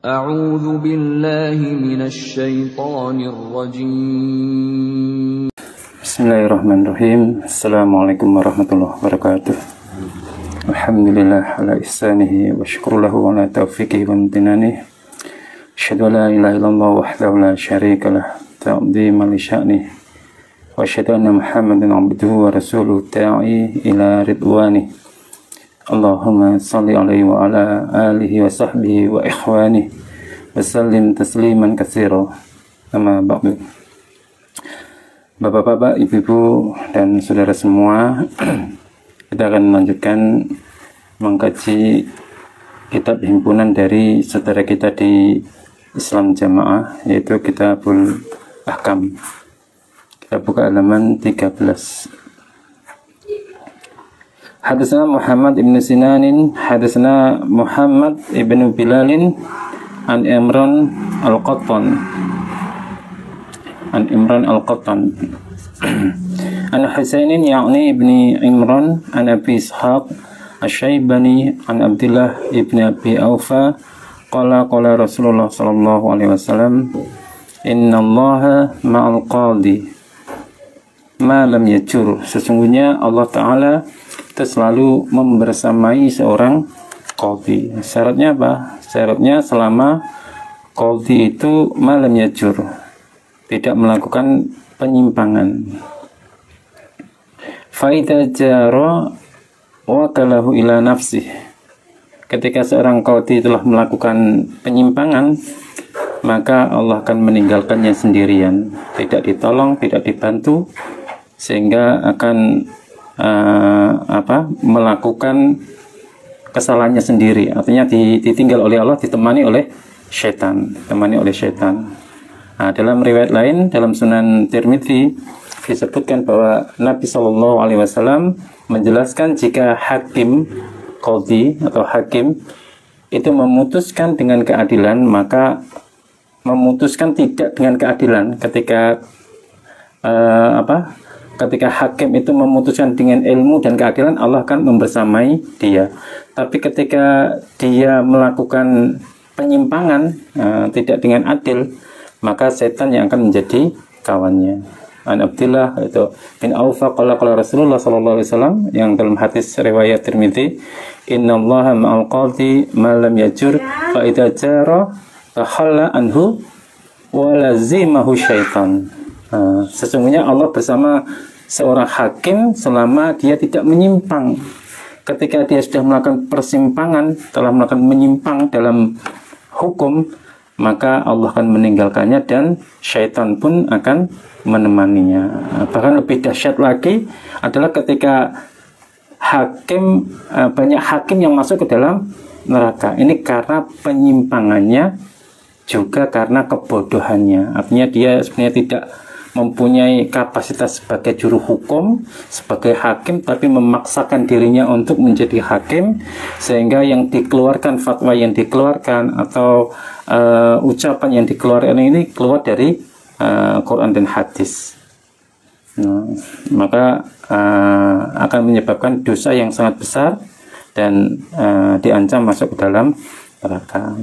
أعوذ بالله من الشيطان الرجيم. Bismillahirrahmanirrahim. Assalamualaikum warahmatullahi wabarakatuh. Alhamdulillah ala ihsanihi wa syukurulahu ala taufiqihi wa amtinanihi. Asyhadu an la ilaha illallah wahdahu la syarika lah ta'dhiman li sya'nihi. Wa asyhadu anna Muhammadan abduhu wa rasuluhu da'i ila ridwanihi. Allahumma salli alaihi wa ala alihi wa sahbihi wa ikhwanihi wa sallim tasliman katsira. Amma ba'du. Bapak-bapak, ibu-ibu, dan saudara semua, kita akan melanjutkan mengkaji kitab himpunan dari saudara kita di Islam Jamaah, yaitu Kitabul Ahkam. Kita buka halaman 13. Hadatsana Muhammad ibn Sinanin, hadatsana Muhammad ibn Bilalin an Imran al-Qattan. An Imran al-Qattan an Husainin ya'ni ibni Imran an Abi Ishaq Asy-Syaibani an Abdullah ibni Abi Aufa qala Rasulullah sallallahu alaihi wasallam innallaha ma'al qadi ma lam yajur. Sesungguhnya Allah Ta'ala itu selalu membersamai seorang qadi. Syaratnya apa? Syaratnya selama qadi itu ma lam yajur, tidak melakukan penyimpangan. Faida jara wakalahu ila nafsih. Ketika seorang qadi telah melakukan penyimpangan, maka Allah akan meninggalkannya sendirian, tidak ditolong, tidak dibantu, sehingga akan melakukan kesalahannya sendiri. Artinya ditinggal oleh Allah, ditemani oleh syaitan, Nah, dalam riwayat lain, dalam Sunan Tirmidzi disebutkan bahwa Nabi Shallallahu Alaihi Wasallam menjelaskan jika hakim, qadhi atau hakim itu memutuskan dengan keadilan, maka memutuskan tidak dengan keadilan ketika ketika hakim itu memutuskan dengan ilmu dan keadilan, Allah akan membersamai dia. Tapi ketika dia melakukan penyimpangan, tidak dengan adil, maka setan yang akan menjadi kawannya. An Abdullah itu bin Aufa qala Rasulullah sallallahu alaihi wasallam, yang dalam hadis riwayat Tirmidzi, innallaha ma'al qadi ma lam yajur fa idza jara tahalla anhu wa lazimahu syaitan. Sesungguhnya Allah bersama seorang hakim selama dia tidak menyimpang. Ketika dia sudah melakukan persimpangan, telah melakukan menyimpang dalam hukum, maka Allah akan meninggalkannya dan syaitan pun akan menemaninya. Bahkan lebih dahsyat lagi adalah ketika hakim, banyak hakim yang masuk ke dalam neraka. Ini karena penyimpangannya, juga karena kebodohannya. Artinya dia sebenarnya tidak mempunyai kapasitas sebagai juru hukum, sebagai hakim, tapi memaksakan dirinya untuk menjadi hakim, sehingga yang dikeluarkan, fatwa yang dikeluarkan atau ucapan yang dikeluarkan ini keluar dari Quran dan hadis. Maka akan menyebabkan dosa yang sangat besar dan diancam masuk ke dalam neraka.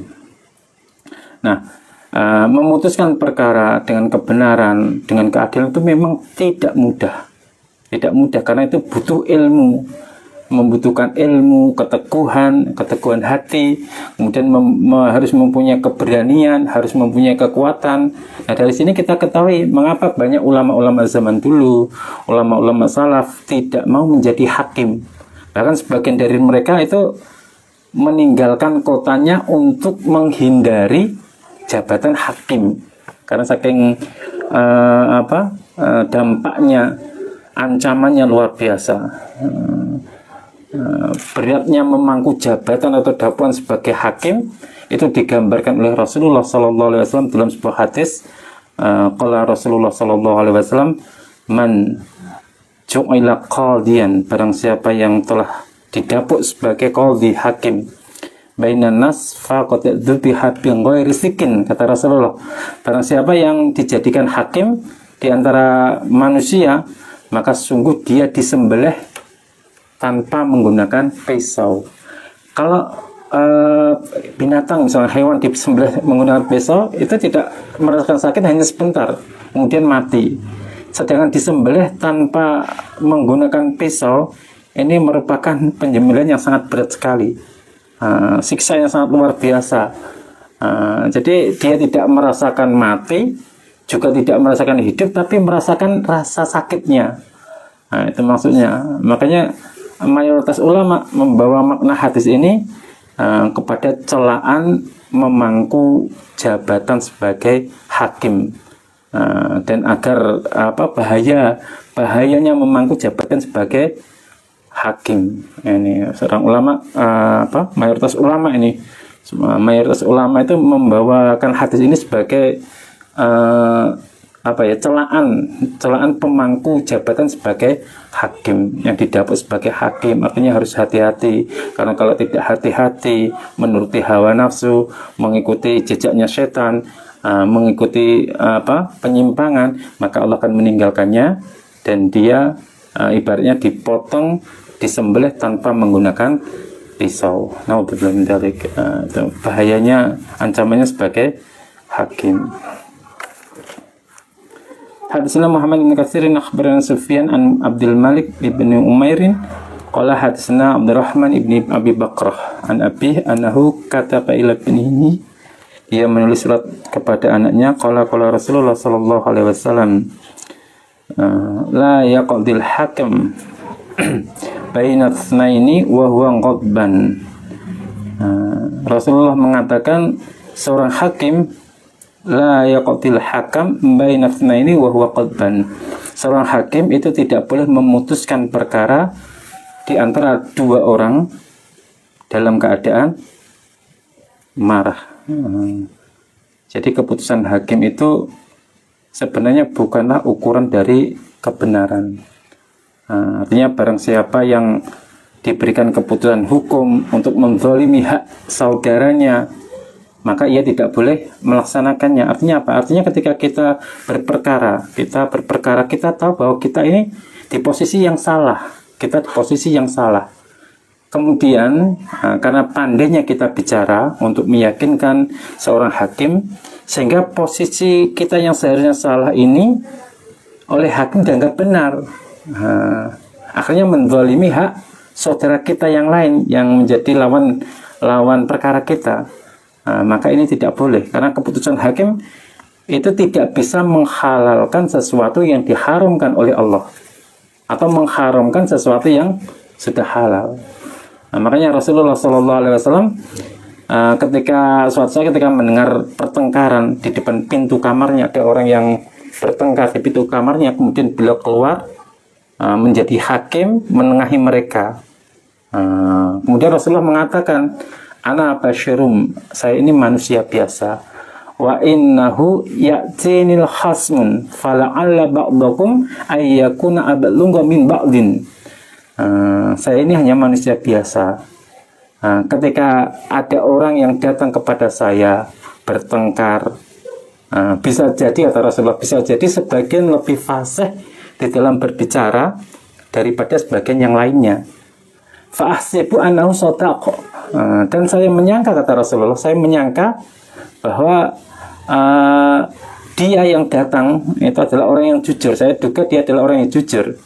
Nah, memutuskan perkara dengan kebenaran, dengan keadilan itu memang tidak mudah. Tidak mudah karena itu butuh ilmu, membutuhkan ilmu, keteguhan hati, kemudian harus mempunyai keberanian, harus mempunyai kekuatan. Nah, dari sini kita ketahui mengapa banyak ulama-ulama zaman dulu, ulama-ulama salaf tidak mau menjadi hakim. Bahkan sebagian dari mereka itu meninggalkan kotanya untuk menghindari jabatan hakim, karena saking dampaknya, ancamannya luar biasa. Beratnya memangku jabatan atau dakwaan sebagai hakim itu digambarkan oleh Rasulullah Sallallahu Alaihi Wasallam dalam sebuah hadis. Qala Rasulullah Sallallahu Alaihi Wasallam, man ju'ila qadiyan, barang siapa yang telah didapuk sebagai qadhi, hakim, bainan nas faqad dzubiha bi ghairi sikin, kata Rasulullah. Barang siapa yang dijadikan hakim di antara manusia, maka sungguh dia disembelih tanpa menggunakan pisau. Kalau binatang, misalnya hewan disembelih menggunakan pisau, itu tidak merasakan sakit, hanya sebentar, kemudian mati. Sedangkan disembelih tanpa menggunakan pisau, ini merupakan penyembelihan yang sangat berat sekali, siksa yang sangat luar biasa. Jadi dia tidak merasakan mati, juga tidak merasakan hidup, tapi merasakan rasa sakitnya. Itu maksudnya. Makanya mayoritas ulama membawa makna hadis ini kepada celaan memangku jabatan sebagai hakim, dan agar bahayanya memangku jabatan sebagai hakim. Ini seorang ulama, mayoritas ulama itu membawakan hadis ini sebagai celaan pemangku jabatan sebagai hakim, yang didapuk sebagai hakim. Artinya harus hati-hati, karena kalau tidak hati-hati, menuruti hawa nafsu, mengikuti jejaknya setan, mengikuti penyimpangan, maka Allah akan meninggalkannya, dan dia ibaratnya dipotong, disembelih tanpa menggunakan pisau. Naudzubillah min dzalik. Bahayanya, ancamannya sebagai hakim. Hadisna Muhammad bin Katsirin akhbarana Sufyan an Abdul Malik ibn Umairin qala hadisna Abdurrahman ibn Abi Bakrah an Abi annahu kataba ila ibnihi, dia menulis surat kepada anaknya, qala Rasulullah sallallahu alaihi wasallam, la yaqdil hakam baina tsnaini wa huwa ghadban. Rasulullah mengatakan seorang hakim, la yaqdil hakam baina tsnaini wa huwa ghadban. Seorang hakim itu tidak boleh memutuskan perkara di antara dua orang dalam keadaan marah. Jadi keputusan hakim itu sebenarnya bukanlah ukuran dari kebenaran. Artinya barang siapa yang diberikan keputusan hukum untuk menzalimi hak saudaranya, maka ia tidak boleh melaksanakannya. Artinya apa? Artinya ketika kita berperkara, kita tahu bahwa kita ini di posisi yang salah, kemudian karena pandainya kita bicara untuk meyakinkan seorang hakim, sehingga posisi kita yang seharusnya salah ini oleh hakim dianggap benar. Akhirnya menzalimi hak saudara kita yang lain yang menjadi lawan perkara kita. Maka ini tidak boleh, karena keputusan hakim itu tidak bisa menghalalkan sesuatu yang diharamkan oleh Allah atau mengharamkan sesuatu yang sudah halal. Makanya Rasulullah SAW ketika mendengar pertengkaran di depan pintu kamarnya, ada orang yang bertengkar di pintu kamarnya, kemudian beliau keluar menjadi hakim, menengahi mereka. Kemudian Rasulullah mengatakan, ana basyarum, saya ini manusia biasa, wa innahu ya'tinil khasmun fala'alla ba'dakum ayyakuna ablungha min ba'din. Saya ini hanya manusia biasa. Ketika ada orang yang datang kepada saya bertengkar, bisa jadi, kata Rasulullah, bisa jadi sebagian lebih fasih di dalam berbicara daripada sebagian yang lainnya. Fa'ahsibu annahu shadaq. Dan saya menyangka, kata Rasulullah, saya menyangka bahwa dia yang datang itu adalah orang yang jujur. Saya duga dia adalah orang yang jujur.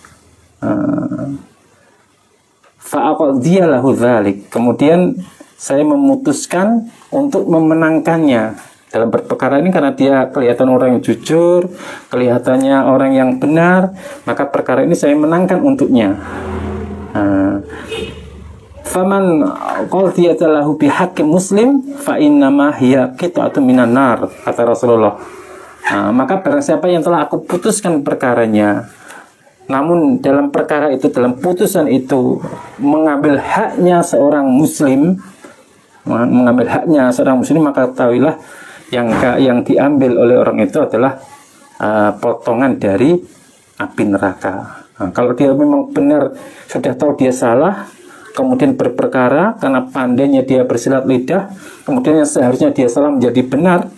Fa'aqdiyalahu dzalik. Kemudian saya memutuskan untuk memenangkannya dalam perkara ini, karena dia kelihatan orang yang jujur, kelihatannya orang yang benar, maka perkara ini saya menangkan untuknya. Faman qadiyata lahu bihaqqi muslim fa innama hiya qit'atun minan nar, kata Rasulullah. Maka barang siapa yang telah aku putuskan perkaranya, namun dalam perkara itu, dalam putusan itu mengambil haknya seorang muslim, maka ketahuilah yang diambil oleh orang itu adalah potongan dari api neraka. Kalau dia memang benar, sudah tahu dia salah, kemudian berperkara karena pandainya dia bersilat lidah, kemudian yang seharusnya dia salah menjadi benar,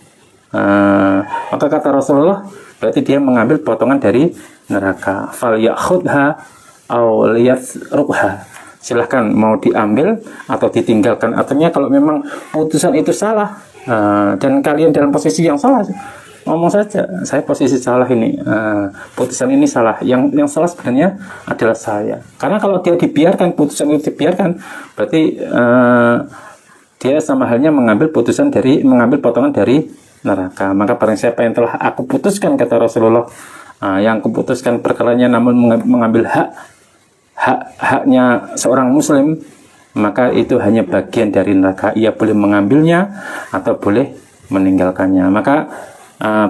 maka kata Rasulullah, berarti dia mengambil potongan dari neraka. Fal yakhudha aw liyasrubha. silahkan mau diambil atau ditinggalkan. Artinya kalau memang putusan itu salah dan kalian dalam posisi yang salah, ngomong saja, saya posisi salah ini, putusan ini salah, yang salah sebenarnya adalah saya. Karena kalau dia dibiarkan, putusan itu dibiarkan, berarti dia sama halnya mengambil potongan dari neraka. Maka barang siapa yang telah aku putuskan, kata Rasulullah, yang kuputuskan perkaranya namun mengambil haknya seorang muslim, maka itu hanya bagian dari neraka. Ia boleh mengambilnya atau boleh meninggalkannya. Maka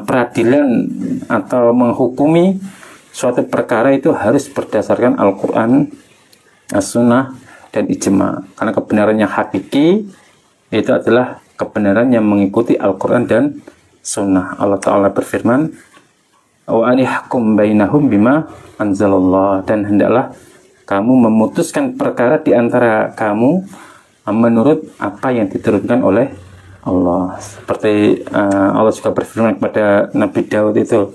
peradilan atau menghukumi suatu perkara itu harus berdasarkan Al-Quran, As-Sunnah, dan Ijma. Karena kebenarannya hakiki itu adalah kebenaran yang mengikuti Al-Quran dan Sunnah. Allah Ta'ala berfirman, wa anihkum bainahum bima anzalallah, dan hendaklah kamu memutuskan perkara di antara kamu menurut apa yang diturunkan oleh Allah. Seperti Allah juga berfirman kepada Nabi Daud itu,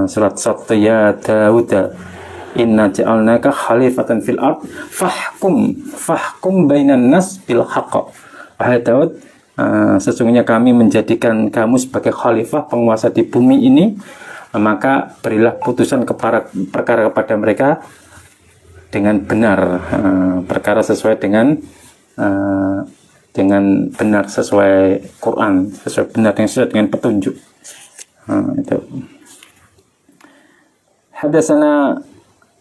surat Sabt, ya Daud inna ja'alnaka khalifatan fil ard fahkum bainan nas bil haqq. Wahai Daud, sesungguhnya kami menjadikan kamu sebagai khalifah, penguasa di bumi ini, maka berilah putusan perkara kepada mereka dengan benar, perkara sesuai dengan benar, sesuai Quran, sesuai dengan petunjuk. Itu. Hadatsana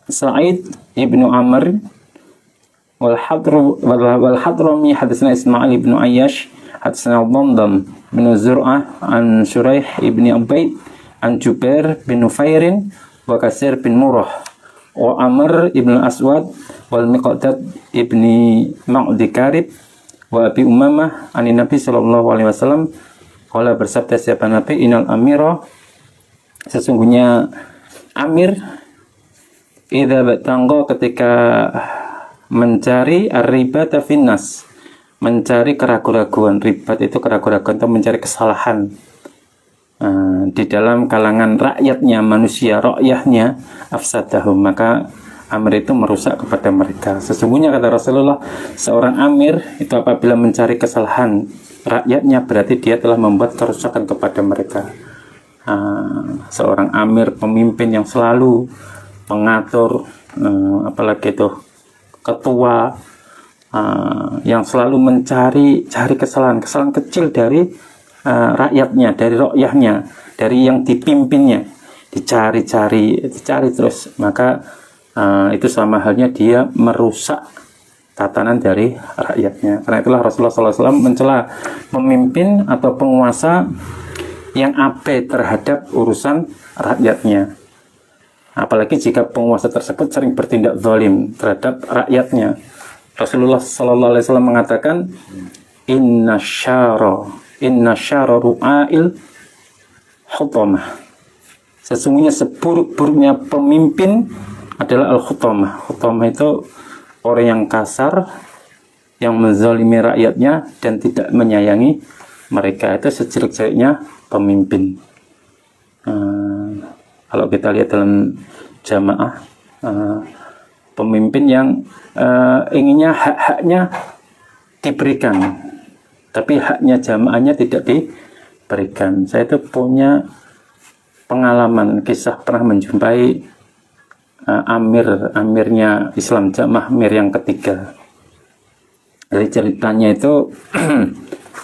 Sa'id ibnu Amr wal Hadrami hadatsana Ismail ibnu Ayyash hadatsana Dhamdam bin Zur'ah an Shuraih ibni Ubaid an Jubair bin Nufairin wa Kasir bin Murrah wa Amr ibn Aswad wal Miqdad ibni Ma'di Karib wa Abi Umamah anin Nabi sallallahu alaihi wasallam qala, bersabda siapa Nabi, inal amira, sesungguhnya amir, idza batangga, ketika mencari ar-ribata finnas, mencari keraguan-raguan. Ribat itu keraguan-raguan, atau mencari kesalahan di dalam kalangan rakyatnya, manusia, rakyahnya, afsadahum, maka amir itu merusak kepada mereka. Sesungguhnya, kata Rasulullah, seorang amir itu apabila mencari kesalahan rakyatnya, berarti dia telah membuat kerusakan kepada mereka. Seorang amir, pemimpin yang selalu mengatur, apalagi itu ketua, yang selalu mencari kesalahan kecil dari rakyatnya, dari rakyahnya, dari yang dipimpinnya, dicari terus, maka itu sama halnya dia merusak tatanan dari rakyatnya. Karena itulah Rasulullah SAW mencela pemimpin atau penguasa yang abai terhadap urusan rakyatnya. Apalagi jika penguasa tersebut sering bertindak zalim terhadap rakyatnya. Rasulullah SAW mengatakan, inna syara ru'ail hutamah, sesungguhnya seburuk-buruknya pemimpin adalah al-hutamah. Hutamah itu orang yang kasar, yang menzalimi rakyatnya dan tidak menyayangi mereka. Itu sejelek-jeleknya pemimpin. Kalau kita lihat dalam jamaah, pemimpin yang inginnya hak-haknya diberikan, tapi haknya jamaahnya tidak diberikan. Saya itu punya pengalaman, kisah pernah menjumpai amirnya Islam Jamaah, amir yang ketiga. Dari ceritanya itu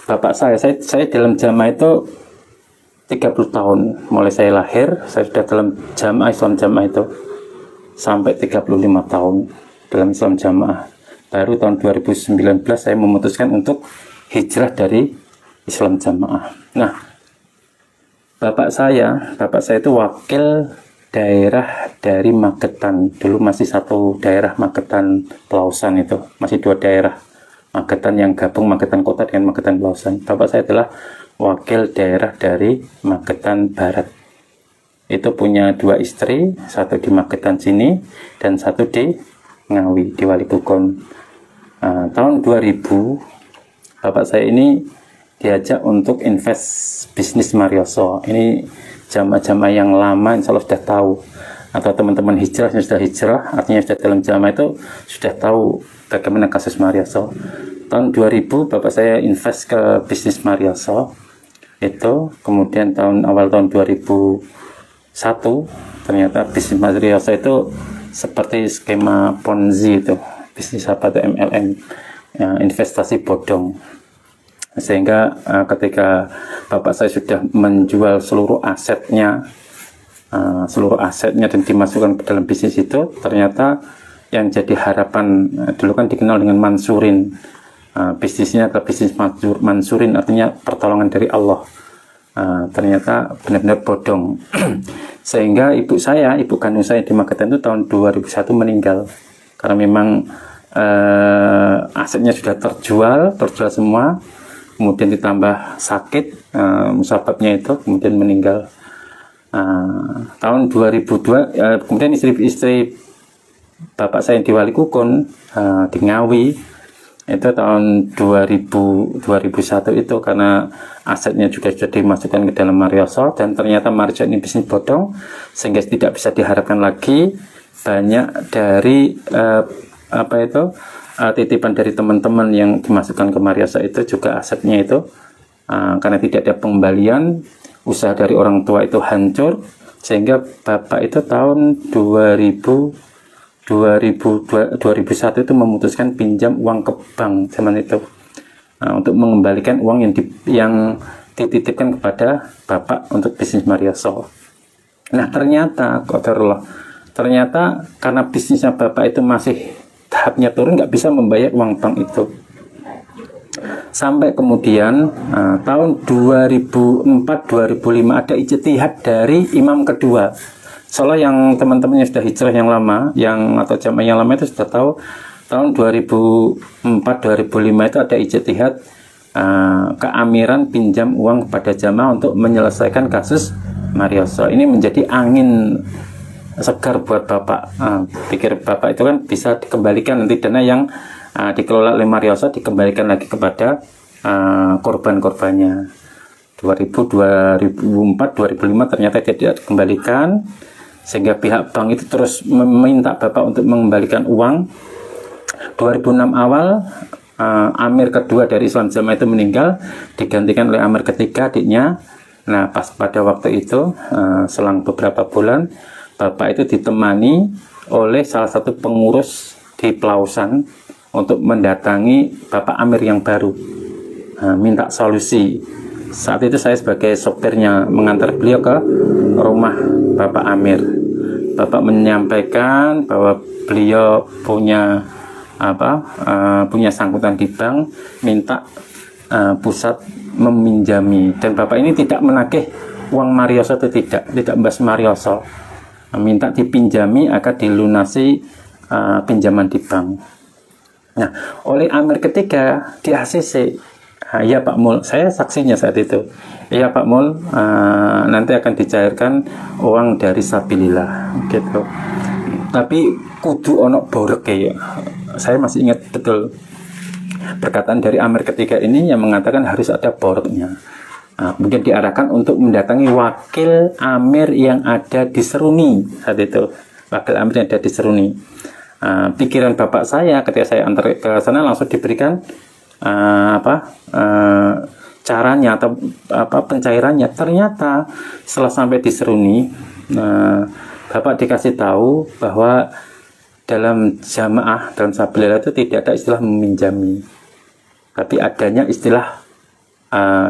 bapak saya dalam jamaah itu 30 tahun. Mulai saya lahir, saya sudah dalam jamaah Islam Jamaah itu sampai 35 tahun dalam Islam Jamaah. Baru tahun 2019 saya memutuskan untuk hijrah dari Islam Jamaah. Nah, bapak saya itu wakil daerah dari Magetan. Dulu masih satu daerah, Magetan Pelausan, itu masih dua daerah, Magetan yang gabung Magetan Kota dengan Magetan Pelausan. Bapak saya adalah wakil daerah dari Magetan Barat. Itu punya dua istri, satu di Magetan sini dan satu di Ngawi, di Walibukon. Tahun 2000 bapak saya ini diajak untuk invest bisnis Marioso. Ini jamaah-jamaah yang lama insya Allah sudah tahu. atau teman-teman hijrah yang sudah hijrah, artinya sudah dalam jamaah itu sudah tahu bagaimana kasus Marioso. Tahun 2000 bapak saya invest ke bisnis Marioso itu, kemudian awal tahun 2001 ternyata bisnis Marioso itu seperti skema Ponzi itu, bisnis apa itu MLM, ya, investasi bodong. Sehingga ketika bapak saya sudah menjual seluruh asetnya dan dimasukkan ke dalam bisnis itu, ternyata yang jadi harapan dulu kan dikenal dengan Mansurin, bisnisnya adalah bisnis Mansurin, artinya pertolongan dari Allah. Ternyata benar-benar bodong. Sehingga ibu kandung saya di Magetan itu tahun 2001 meninggal karena memang asetnya sudah terjual semua, kemudian ditambah sakit, musababnya itu kemudian meninggal. Tahun 2002 kemudian istri bapak saya yang di Walikukon, di Ngawi, itu tahun 2001 itu karena asetnya juga sudah dimasukkan ke dalam Marioso dan ternyata Marioso ini bisnis bodong, sehingga tidak bisa diharapkan lagi banyak dari titipan dari teman-teman yang dimasukkan ke Marioso itu juga asetnya itu karena tidak ada pengembalian, usaha dari orang tua itu hancur, sehingga bapak itu tahun 2001 itu memutuskan pinjam uang ke bank zaman itu untuk mengembalikan uang yang dititipkan kepada bapak untuk bisnis Marioso. Nah ternyata karena bisnisnya bapak itu masih tahapnya turun, nggak bisa membayar uang bank itu. Sampai kemudian tahun 2004-2005 ada ijtihad dari imam kedua. Soalnya yang teman-teman yang sudah hijrah yang lama, atau jamaah yang lama itu sudah tahu tahun 2004-2005 itu ada ijtihad keamiran pinjam uang kepada jamaah untuk menyelesaikan kasus Marioso. Ini menjadi angin segar buat bapak. Pikir bapak itu kan bisa dikembalikan nanti dana yang dikelola oleh Marioso dikembalikan lagi kepada korban-korbannya. 2004-2005 ternyata tidak dikembalikan, sehingga pihak bank itu terus meminta bapak untuk mengembalikan uang. 2006 awal Amir kedua dari Islam Jamaah itu meninggal, digantikan oleh Amir ketiga, adiknya. Nah pas pada waktu itu selang beberapa bulan bapak itu ditemani oleh salah satu pengurus di Pelausan untuk mendatangi Bapak Amir yang baru, minta solusi. Saat itu saya sebagai sopirnya mengantar beliau ke rumah Bapak Amir. Bapak menyampaikan bahwa beliau punya sangkutan di bank, minta pusat meminjami, dan bapak ini tidak menagih uang Marioso itu, tidak membahas Marioso, minta dipinjami agar dilunasi pinjaman di bank. Nah, oleh Amir ketiga di ACC, ya Pak Mul, saya saksinya saat itu. Ya Pak Mul, nanti akan dicairkan uang dari Sabilillah, gitu. Tapi kudu onok borek ya. Saya masih ingat betul perkataan dari Amir ketiga ini yang mengatakan harus ada boreknya. Kemudian diarahkan untuk mendatangi wakil Amir yang ada di Seruni saat itu. Wakil Amir yang ada di Seruni. Pikiran bapak saya ketika saya antar ke sana langsung diberikan caranya atau pencairannya. Ternyata setelah sampai di Seruni, bapak dikasih tahu bahwa dalam jamaah, dalam Sabilillah itu tidak ada istilah meminjami, tapi adanya istilah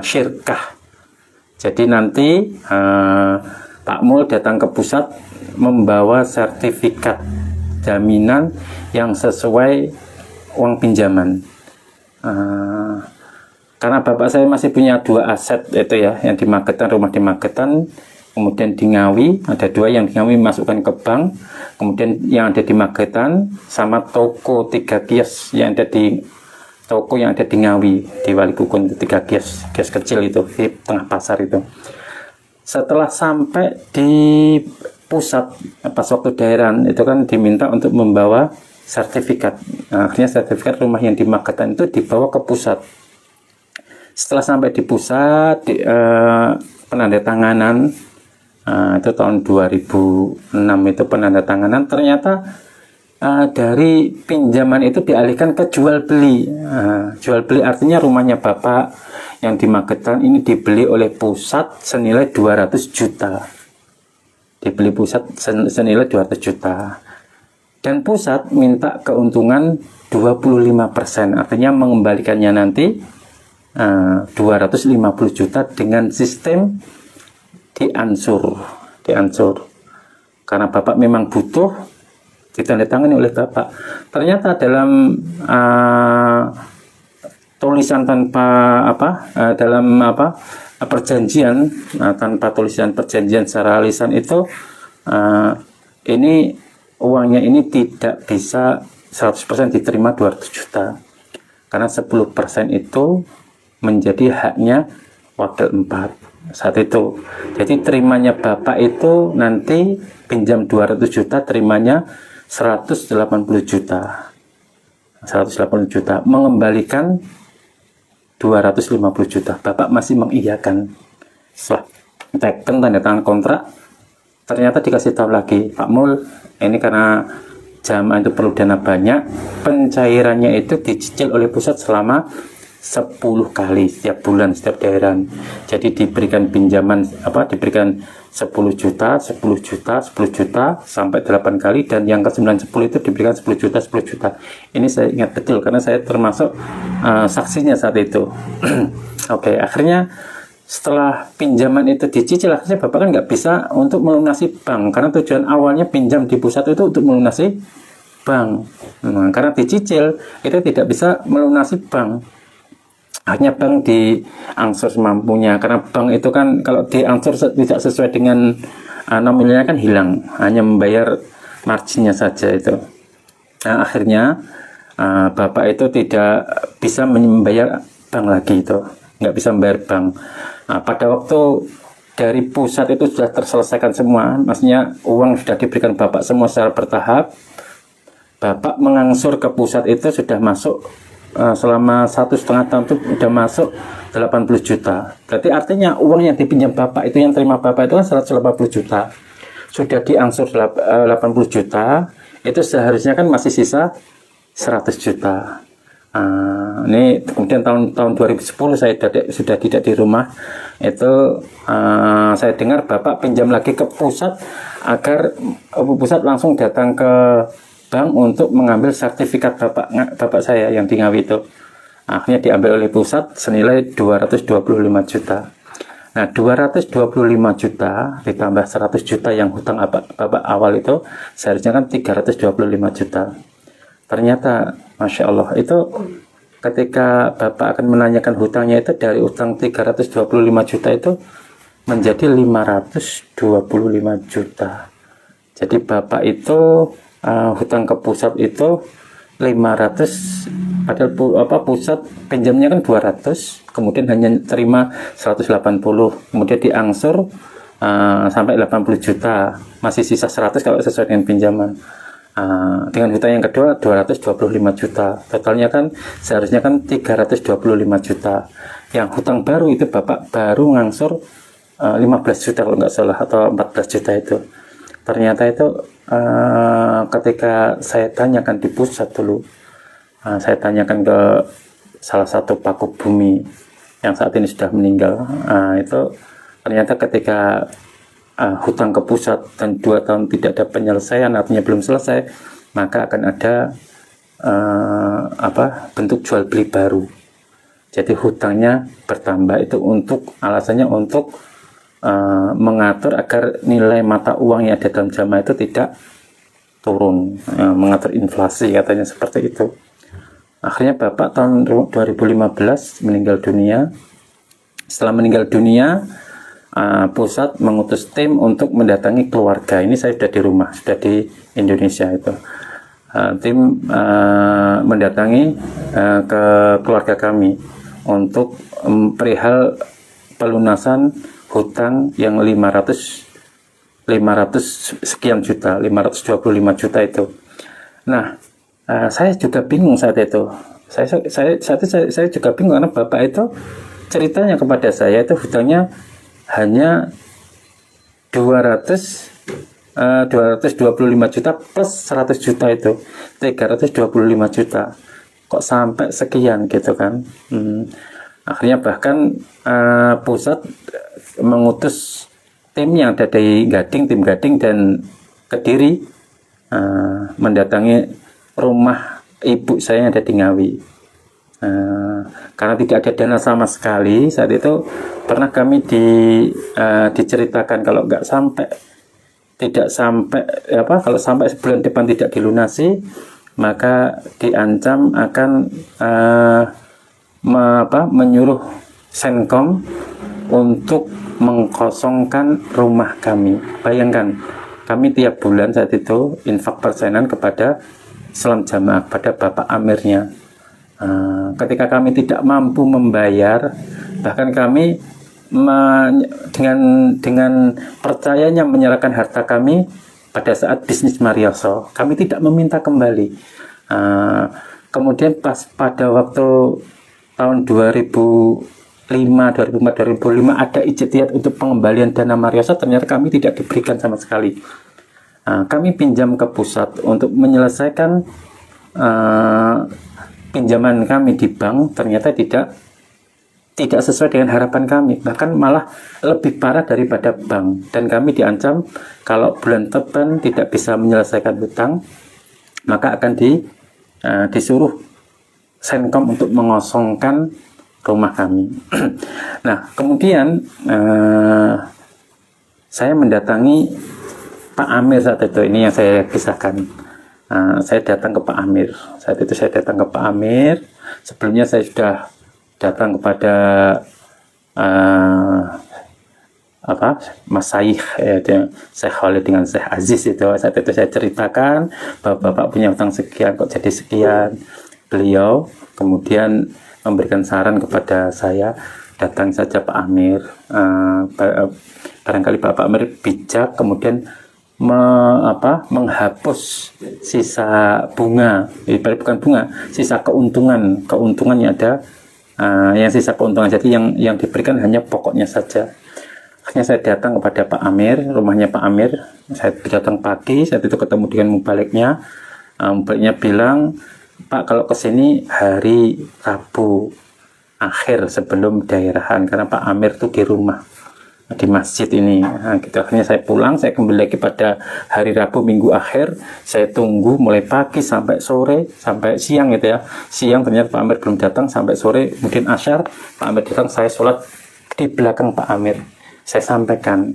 syirkah. Jadi nanti Pak Mul datang ke pusat membawa sertifikat jaminan yang sesuai uang pinjaman. Karena bapak saya masih punya dua aset itu ya, yang di Magetan, rumah di Magetan, kemudian di Ngawi ada dua, yang di Ngawi masukkan ke bank, kemudian yang ada di Magetan sama toko 3 kios yang ada di Ngawi di Walikukon, 3 kios kecil itu di tengah pasar itu. Setelah sampai di pusat pas waktu daerah itu kan diminta untuk membawa sertifikat. Akhirnya sertifikat rumah yang di Magetan itu dibawa ke pusat. Setelah sampai di pusat, penandatanganan Itu tahun 2006 itu penandatanganan. Ternyata dari pinjaman itu dialihkan ke jual beli. Jual beli artinya rumahnya bapak yang di Magetan ini dibeli oleh pusat senilai 200 juta. Dibeli pusat senilai 200 juta. Dan pusat minta keuntungan 25%, artinya mengembalikannya nanti 250 juta dengan sistem diansur. Karena bapak memang butuh, ditandatangani oleh bapak. Ternyata dalam tulisan tanpa perjanjian, tanpa tulisan perjanjian secara lisan itu, ini uangnya ini tidak bisa 100% diterima 200 juta, karena 10% itu menjadi haknya wakil 4 saat itu. Jadi terimanya bapak itu nanti pinjam 200 juta, terimanya 180 juta. 180 juta, mengembalikan 250 juta. Bapak masih mengiyakan. Setelah teken tanda tangan kontrak, ternyata dikasih tahu lagi, Pak Mul, ini karena jamaah itu perlu dana banyak, pencairannya itu dicicil oleh pusat selama 10 kali setiap bulan, setiap daerah. Jadi diberikan pinjaman diberikan 10 juta, 10 juta, 10 juta sampai 8 kali, dan yang ke-9 10 itu diberikan 10 juta, 10 juta. Ini saya ingat betul karena saya termasuk saksinya saat itu. Oke, akhirnya setelah pinjaman itu dicicil, akhirnya bapak kan nggak bisa untuk melunasi bank, karena tujuan awalnya pinjam di pusat itu untuk melunasi bank. Karena dicicil itu tidak bisa melunasi bank, hanya bank diangsur semampunya, karena bank itu kan kalau diangsur tidak sesuai dengan nominalnya kan hilang, hanya membayar marginnya saja itu. Nah, akhirnya bapak itu tidak bisa membayar bank lagi, itu nggak bisa membayar bank. Nah, pada waktu dari pusat itu sudah terselesaikan semua, maksudnya uang sudah diberikan bapak semua secara bertahap. Bapak mengangsur ke pusat itu sudah masuk selama 1,5 tahun itu sudah masuk 80 juta. Berarti artinya uang yang dipinjam bapak itu, yang terima bapak itu kan 180 juta. Sudah diangsur 80 juta, itu seharusnya kan masih sisa 100 juta. Ini kemudian tahun 2010 saya sudah tidak di rumah itu, saya dengar bapak pinjam lagi ke pusat agar pusat langsung datang ke bank untuk mengambil sertifikat bapak saya yang di Ngawi itu. Akhirnya diambil oleh pusat senilai 225 juta. Nah, 225 juta ditambah 100 juta yang hutang bapak awal itu, seharusnya kan 325 juta. Ternyata Masya Allah, itu ketika bapak akan menanyakan hutangnya itu, dari hutang 325 juta itu menjadi 525 juta. Jadi bapak itu hutang ke pusat itu 500, padahal pusat pinjamnya kan 200, kemudian hanya terima 180, kemudian diangsur sampai 80 juta, masih sisa 100 kalau sesuai dengan pinjaman. Dengan hutang yang kedua 225 juta, totalnya kan seharusnya kan 325 juta. Yang hutang baru itu bapak baru ngangsur 15 juta kalau nggak salah, atau 14 juta itu. Ternyata itu ketika saya tanyakan di pusat dulu, saya tanyakan ke salah satu paku bumi yang saat ini sudah meninggal, itu ternyata ketika hutang ke pusat dan 2 tahun tidak ada penyelesaian, artinya belum selesai, maka akan ada bentuk jual beli baru. Jadi hutangnya bertambah, itu untuk alasannya untuk mengatur agar nilai mata uang yang ada dalam jamaah itu tidak turun, mengatur inflasi katanya, seperti itu. Akhirnya bapak tahun 2015 meninggal dunia. Setelah meninggal dunia, pusat mengutus tim untuk mendatangi keluarga. Ini saya sudah di rumah, sudah di Indonesia itu. Tim mendatangi ke keluarga kami untuk perihal pelunasan hutang yang 500 sekian juta, 525 juta itu. Nah, saya juga bingung saat itu. Saya juga bingung karena bapak itu ceritanya kepada saya itu hutangnya hanya 225 juta plus 100 juta itu 325 juta. Kok sampai sekian gitu kan. Akhirnya bahkan pusat mengutus tim yang ada di Gading, tim Gading dan Kediri mendatangi rumah ibu saya yang ada di Ngawi. Karena tidak ada dana sama sekali saat itu, pernah kami diceritakan kalau kalau sampai sebulan depan tidak dilunasi, maka diancam akan menyuruh Senkom untuk mengkosongkan rumah kami. Bayangkan, kami tiap bulan saat itu infak persenan kepada Islam Jamaah, pada Bapak Amirnya. Ketika kami tidak mampu membayar, bahkan kami dengan percayanya menyerahkan harta kami pada saat bisnis Marioso, kami tidak meminta kembali. Kemudian pada waktu tahun 2004, 2005 ada ijtihad untuk pengembalian dana Marioso, ternyata kami tidak diberikan sama sekali. Kami pinjam ke pusat untuk menyelesaikan pinjaman kami di bank, ternyata tidak sesuai dengan harapan kami, bahkan malah lebih parah daripada bank. Dan kami diancam kalau bulan depan tidak bisa menyelesaikan hutang, maka akan disuruh Senkom untuk mengosongkan rumah kami. Nah, kemudian saya mendatangi Pak Amir saat itu, ini yang saya kisahkan. Saya datang ke Pak Amir. Saat itu saya datang ke Pak Amir. Sebelumnya saya sudah datang kepada Mas Syekh, Syekh Khalid dengan Syekh Aziz itu. Saat itu saya ceritakan bahwa Bapak punya utang sekian, kok jadi sekian. Beliau kemudian memberikan saran kepada saya, datang saja Pak Amir. Barangkali Bapak Amir bijak, kemudian menghapus sisa bunga, bukan bunga, sisa keuntungannya ada, yang sisa keuntungan, jadi yang diberikan hanya pokoknya saja. Akhirnya saya datang kepada Pak Amir, rumahnya Pak Amir. Saya datang pagi, saat itu ketemu dengan mubaliknya. Mubaliknya bilang, Pak, kalau kesini hari Rabu akhir sebelum daerahan, karena Pak Amir tuh di rumah, di masjid ini. Gitu. Akhirnya saya pulang, saya kembali lagi pada hari Rabu minggu akhir. Saya tunggu mulai pagi sampai sore, sampai siang gitu ya. Siang ternyata Pak Amir belum datang, sampai sore kemudian asyar Pak Amir datang. Saya sholat di belakang Pak Amir. Saya sampaikan,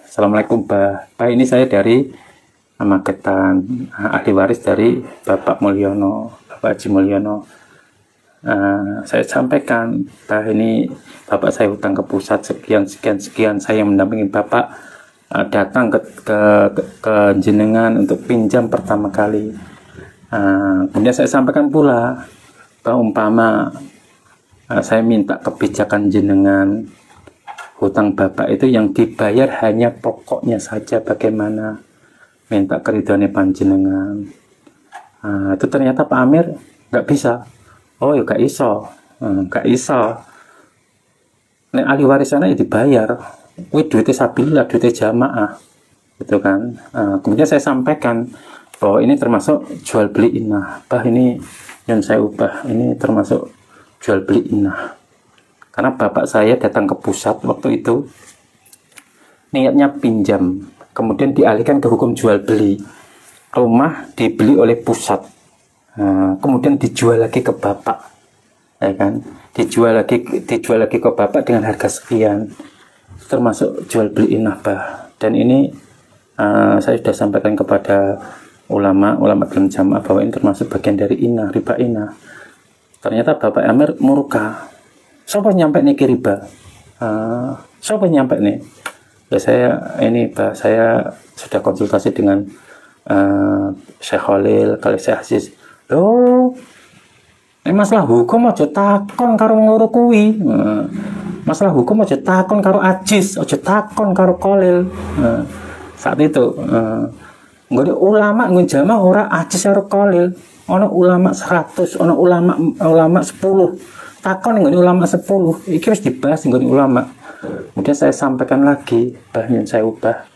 Assalamualaikum Pak, ini saya dari Magetan, ahli waris dari Bapak Mulyono, Bapak Haji Mulyono. Saya sampaikan, Pak, ini Bapak saya hutang ke pusat sekian, saya yang mendampingi Bapak datang ke jenengan untuk pinjam pertama kali. Kemudian saya sampaikan pula bahwa umpama saya minta kebijakan jenengan, hutang Bapak itu yang dibayar hanya pokoknya saja, bagaimana? Minta keridhoannya panjenengan. Itu ternyata Pak Amir nggak bisa. Oh ya gak iso. Nek ahli warisana ya dibayar. Wih, duitnya sabilillah, duitnya jamaah, gitu kan. Kemudian saya sampaikan bahwa ini termasuk jual beli inah. Bah, ini yang saya ubah, ini termasuk jual beli inah. Karena bapak saya datang ke pusat waktu itu niatnya pinjam, kemudian dialihkan ke hukum jual beli. Rumah dibeli oleh pusat, kemudian dijual lagi ke bapak, ya kan? Dijual lagi ke bapak dengan harga sekian, termasuk jual beli inah, bah. Dan ini saya sudah sampaikan kepada ulama dalam jamaah bahwa ini termasuk bagian dari inah, riba inah. Ternyata Bapak Amir murka. Siapa nyampe nih riba? Siapa nyampe nih? Ya saya sudah konsultasi dengan Syekh Khalil, kali Syekh Aziz. Loh, ini masalah hukum aja takon karo ngoro kuwi. Masalah hukum aja takon karo Aziz, aja takon karo Khalil. Saat itu nggak ada ulama ngejama ora Aziz karo Khalil. Ono ulama 100, ono ulama 10. takon nggone ulama 10, iki wis dibahas nggone ulama. Kemudian saya sampaikan lagi, bahnya saya ubah.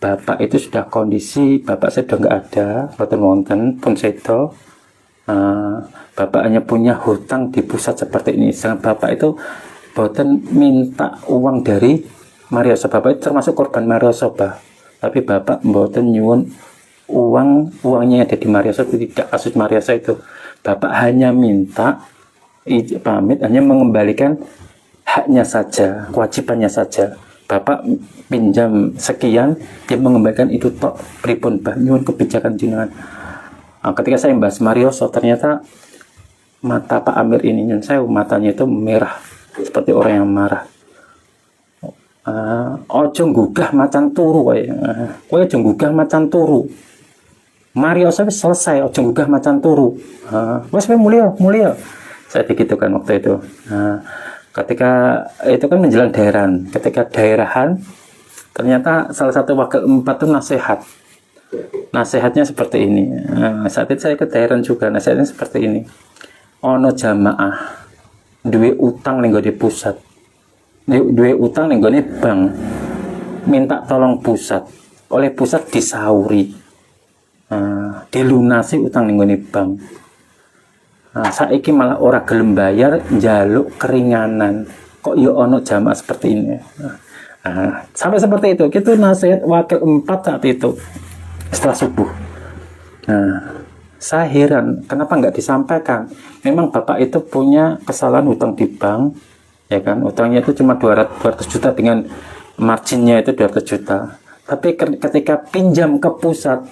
Bapak itu sudah kondisi, bapak saya sudah nggak ada, boten wonten pun sedo. Bapak hanya punya hutang di pusat seperti ini. Sedangkan bapak itu boten minta uang dari Marioso. Bapak itu termasuk korban Marioso, tapi bapak boten nyuwun uangnya ada di Marioso, tidak kasus Marioso itu. Bapak hanya minta pamit, hanya mengembalikan haknya saja, kewajibannya saja. Bapak pinjam sekian, dia mengembalikan itu tok pripun bah nyuwun kebijakan jenengan. Ketika saya membahas Marioso, ternyata mata Pak Amir ini nyun saya matanya itu merah seperti orang yang marah. Ojo gugah macan turu kowe ojo gugah macan turu. Marioso wis selesai, ojo gugah macan turu. Wes mulia. Saya digitukan waktu itu. Ketika itu kan menjelang daerahan, ketika daerahan ternyata salah satu wakil 4 itu nasihatnya seperti ini. Saat itu saya ke daerahan juga, nasihatnya seperti ini. Ono jamaah duwe utang ning gone pusat, duwe utang ning gone bank, minta tolong pusat, oleh pusat disauri, dilunasi utang ning gone bank. Saiki malah ora gelem bayar, njaluk keringanan. Kok ya ono jamaah seperti ini. Sampai seperti itu. Itu nasihat wakil 4 saat itu setelah subuh. Saya heran kenapa nggak disampaikan. Memang bapak itu punya kesalahan hutang di bank, ya kan, utangnya itu cuma 200 juta dengan marginnya itu 200 juta. Tapi ketika pinjam ke pusat,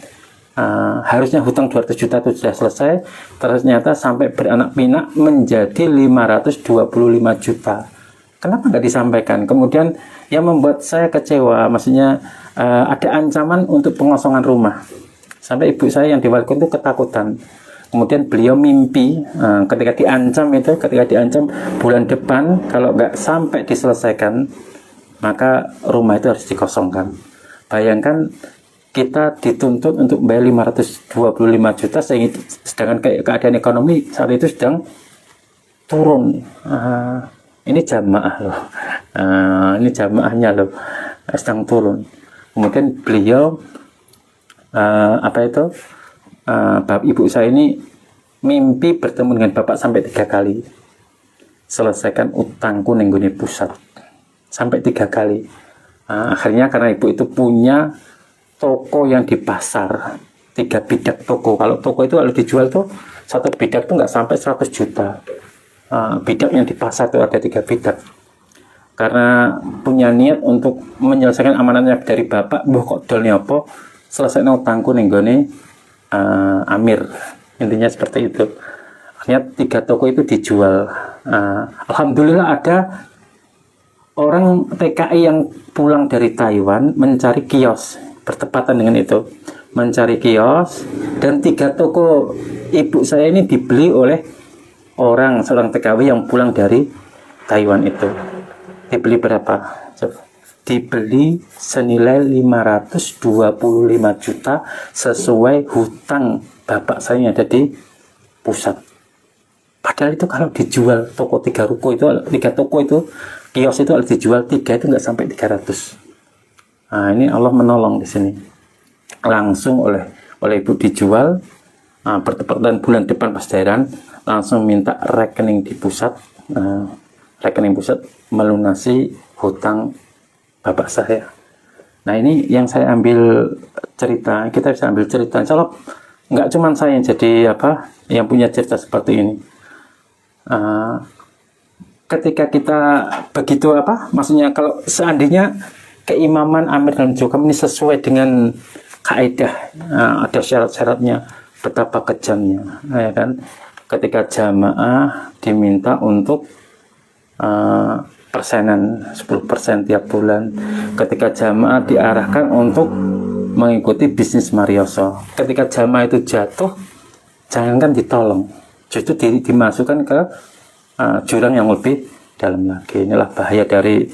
harusnya hutang 200 juta itu sudah selesai, ternyata sampai beranak pinak menjadi 525 juta. Kenapa nggak disampaikan? Kemudian yang membuat saya kecewa, maksudnya ada ancaman untuk pengosongan rumah. Sampai ibu saya yang diwakilkan itu ketakutan. Kemudian beliau mimpi ketika diancam bulan depan kalau nggak sampai diselesaikan, maka rumah itu harus dikosongkan. Bayangkan kita dituntut untuk bayar 525 juta, sedangkan keadaan ekonomi saat itu sedang turun. Ini jamaah loh, ini jamaahnya loh sedang turun. Kemudian beliau ibu saya ini mimpi bertemu dengan bapak sampai 3 kali. Selesaikan utangku ning gone pusat sampai 3 kali. Akhirnya karena ibu itu punya toko yang di pasar, 3 bidak toko. Kalau toko itu kalau dijual tuh satu bidak tuh nggak sampai 100 juta. Bidak yang di pasar itu ada 3 bidak. Karena punya niat untuk menyelesaikan amanatnya dari bapak, mbah kok dol apa selesai utangku ning gone Amir. Intinya seperti itu. Akhirnya 3 toko itu dijual. Alhamdulillah ada orang TKI yang pulang dari Taiwan mencari kios, bertepatan dengan itu, mencari kios, dan 3 toko ibu saya ini dibeli oleh seorang TKW yang pulang dari Taiwan itu. Dibeli berapa? Dibeli senilai 525 juta sesuai hutang bapak saya yang ada di pusat. Padahal itu kalau dijual toko 3 toko itu kios itu kalau dijual 3 itu nggak sampai 300. Ini Allah menolong di sini. Langsung oleh ibu dijual, bertepatan bulan depan pas daerah langsung minta rekening di pusat, rekening pusat melunasi hutang bapak saya. Nah ini yang saya ambil cerita, kita bisa ambil cerita. Insya Allah nggak cuma saya yang jadi yang punya cerita seperti ini. Ketika kita begitu maksudnya kalau seandainya keimaman Amir dan Jokam ini sesuai dengan kaidah, ada syarat-syaratnya, betapa kejamnya, ya kan? Ketika jamaah diminta untuk persenan 10% tiap bulan, ketika jamaah diarahkan untuk mengikuti bisnis Marioso, ketika jamaah itu jatuh, jangankan ditolong, justru dimasukkan ke jurang yang lebih dalam lagi. Inilah bahaya dari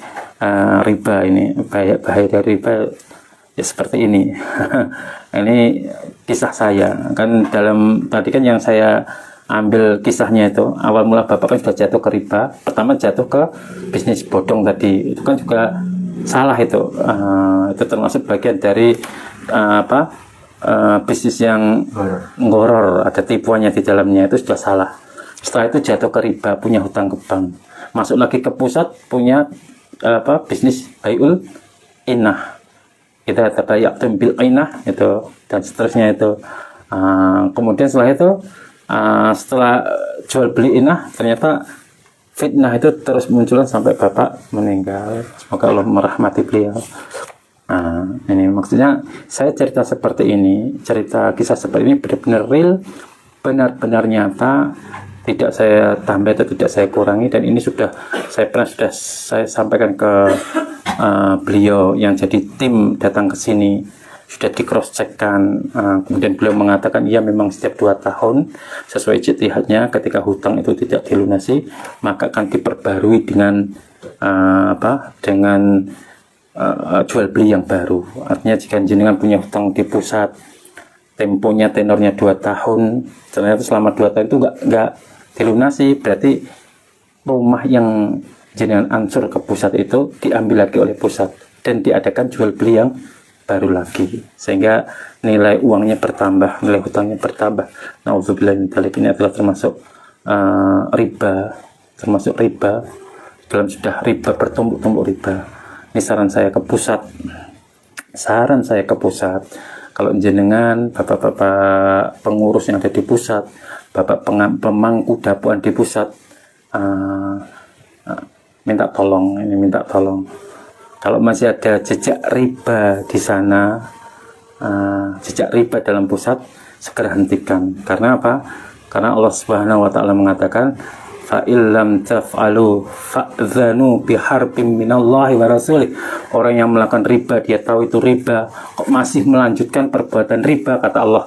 riba ini, bahaya dari riba ya seperti ini. Ini kisah saya kan, tadi kan yang saya ambil kisahnya itu, awal mula bapak kan sudah jatuh ke riba. Pertama jatuh ke bisnis bodong tadi, itu kan juga salah itu. Itu termasuk bagian dari bisnis yang ngoror, ada tipuannya di dalamnya, itu sudah salah. Setelah itu jatuh ke riba, punya hutang ke bank, masuk lagi ke pusat, punya bisnis baiul inah, kita tabayatum bil inah itu, dan seterusnya itu. Kemudian setelah itu setelah jual beli inah, ternyata fitnah itu terus munculan sampai bapak meninggal. Semoga Allah merahmati beliau. Ini maksudnya saya cerita seperti ini, cerita kisah seperti ini benar-benar real, benar-benar nyata, tidak saya tambah atau tidak saya kurangi. Dan ini sudah saya sampaikan ke beliau yang jadi tim datang ke sini, sudah di cross checkkan. Kemudian beliau mengatakan iya, memang setiap 2 tahun sesuai ijtihadnya, ketika hutang itu tidak dilunasi maka akan diperbarui dengan dengan jual beli yang baru. Artinya jika jenengan punya hutang di pusat, temponya tenornya 2 tahun, ternyata selama 2 tahun itu enggak dilunasi, berarti rumah yang jenengan ansur ke pusat itu diambil lagi oleh pusat dan diadakan jual beli yang baru lagi, sehingga nilai uangnya bertambah, nilai hutangnya bertambah. Nauzubillah min dzalik. Ini adalah termasuk riba, dalam sudah riba bertumbuk-tumbuk riba. Ini saran saya ke pusat, kalau jenengan bapak-bapak pengurus yang ada di pusat, bapak pemangku dapuan di pusat, minta tolong, kalau masih ada jejak riba di sana, jejak riba dalam pusat, segera hentikan. Karena apa? Karena Allah Subhanahu wa taala mengatakan, fa illam taf'alu fa'dzanu biharbin minallahi wa rasulih. Orang yang melakukan riba, dia tahu itu riba, kok masih melanjutkan perbuatan riba, kata Allah,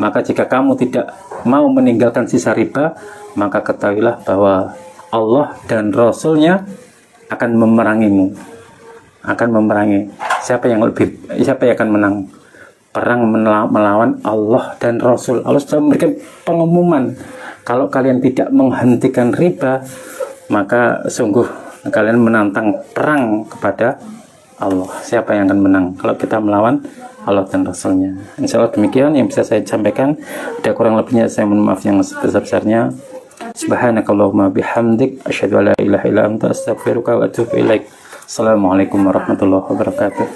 maka jika kamu tidak mau meninggalkan sisa riba, maka ketahuilah bahwa Allah dan Rasulnya akan memerangimu. Siapa yang akan menang? Perang melawan Allah dan Rasul. Allah sudah memberikan pengumuman, kalau kalian tidak menghentikan riba, maka sungguh kalian menantang perang kepada Allah. Siapa yang akan menang kalau kita melawan Allah dan Rasulnya? Insya Allah demikian yang bisa saya sampaikan. Ada kurang lebihnya saya mohon maaf yang sebesar-besarnya. Subhanakallahumma bihamdik, asyhadu an la ilaha illa anta, astaghfiruka wa atubu ilaik. Assalamualaikum warahmatullahi wabarakatuh.